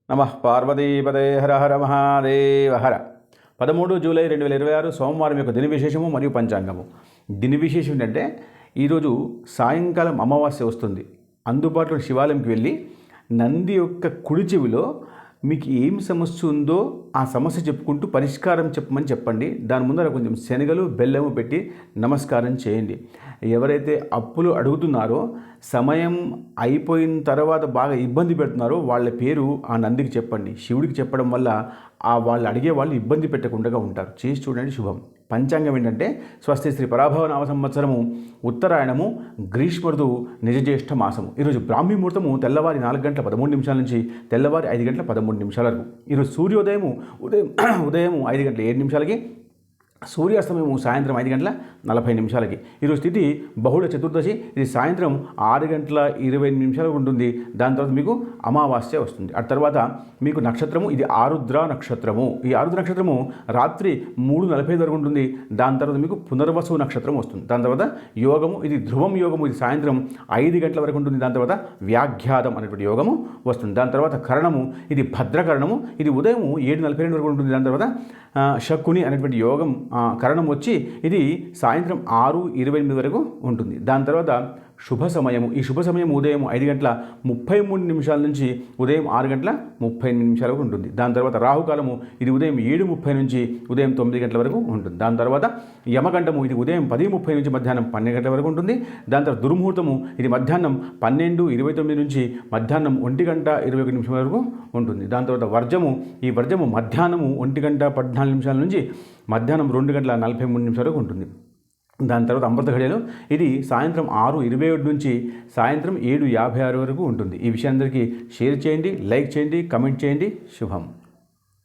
నమః పార్వతీపదే హర హర మహాదేవ హర. 13 జూలై 2026 సోమవారం యొక్క దిన విశేషము మరియు పంచాంగము. దిన విశేషం ఏంటంటే ఈరోజు సాయంకాలం అమావాస్య వస్తుంది. అందుబాటులో శివాలయంకి వెళ్ళి నంది యొక్క కుడి చెవిలో మీకు ఏం సమస్య ఉందో ఆ సమస్య చెప్పుకుంటూ పరిష్కారం చెప్పమని చెప్పండి. దాని ముందర కొంచెం శనగలు బెల్లము పెట్టి నమస్కారం చేయండి. ఎవరైతే అప్పులు అడుగుతున్నారో సమయం అయిపోయిన తర్వాత బాగా ఇబ్బంది పెడుతున్నారో వాళ్ళ పేరు ఆ నందికి చెప్పండి. శివుడికి చెప్పడం వల్ల వాళ్ళు అడిగే వాళ్ళు ఇబ్బంది పెట్టకుండా ఉంటారు. చేసి చూడండి, శుభం. పంచాంగం ఏంటంటే స్వస్తి శ్రీ పరాభవ నామ సంవత్సరము ఉత్తరాయణము గ్రీష్మ ఋతువు నిజజ్యేష్ఠ మాసము. ఈరోజు బ్రాహ్మీ ముహూర్తము తెల్లవారి 4 గంటల 13 నిమిషాల నుంచి తెల్లవారి 5 గంటల 13 నిమిషాల వరకు. ఈరోజు సూర్యోదయము ఉదయం 5 గంటల 7 నిమిషాలకి, సూర్యాస్తమయము సాయంత్రం 5 గంటల 40 నిమిషాలకి. ఈరోజు తిథి బహుళ చతుర్దశి. ఇది సాయంత్రం 6 గంటల 20 నిమిషాలకు ఉంటుంది. దాని తర్వాత మీకు అమావాస్య వస్తుంది. ఆ తర్వాత మీకు నక్షత్రము ఇది ఆరుద్ర నక్షత్రము. ఈ ఆరుద్ర నక్షత్రము రాత్రి 3:45 వరకు ఉంటుంది. దాని తర్వాత మీకు పునర్వసు నక్షత్రం వస్తుంది. దాని తర్వాత యోగము ఇది ధ్రువం యోగము. ఇది సాయంత్రం 5 గంటల వరకు ఉంటుంది. దాని తర్వాత వ్యాఘ్యాతం అనేటువంటి యోగము వస్తుంది. దాని తర్వాత కరణము ఇది భద్రకరణము. ఇది ఉదయం 7:42 వరకు ఉంటుంది. దాని తర్వాత శకుని అనేటువంటి యోగం కరణం వచ్చి ఇది సాయంత్రం 6:28 వరకు ఉంటుంది. దాని తర్వాత శుభ సమయము. ఈ శుభ సమయం ఉదయం 5 గంటల 33 నిమిషాల నుంచి ఉదయం 6 గంటల 30 నిమిషాల వరకు ఉంటుంది. దాని తర్వాత రాహుకాలము ఇది ఉదయం 7:30 నుంచి ఉదయం 9 గంటల వరకు ఉంటుంది. దాని తర్వాత యమగంటము ఇది ఉదయం 10:30 నుంచి మధ్యాహ్నం 12 గంటల వరకు ఉంటుంది. దాని తర్వాత దుర్ముహూర్తము ఇది మధ్యాహ్నం 12:29 నుంచి మధ్యాహ్నం 1 గంట 21 నిమిషాల వరకు ఉంటుంది. దాని తర్వాత వర్జము ఈ వర్జము మధ్యాహ్నము 1 గంట 14 నిమిషాల నుంచి మధ్యాహ్నం 2 గంటల 43 నిమిషాల వరకు ఉంటుంది. దాని తర్వాత అమృత ఘడియలు ఇది సాయంత్రం 6:27 నుంచి సాయంత్రం 7:56 వరకు ఉంటుంది. ఈ విషయాన్ని అందరికీ షేర్ చేయండి, లైక్ చేయండి, కమెంట్ చేయండి. శుభం.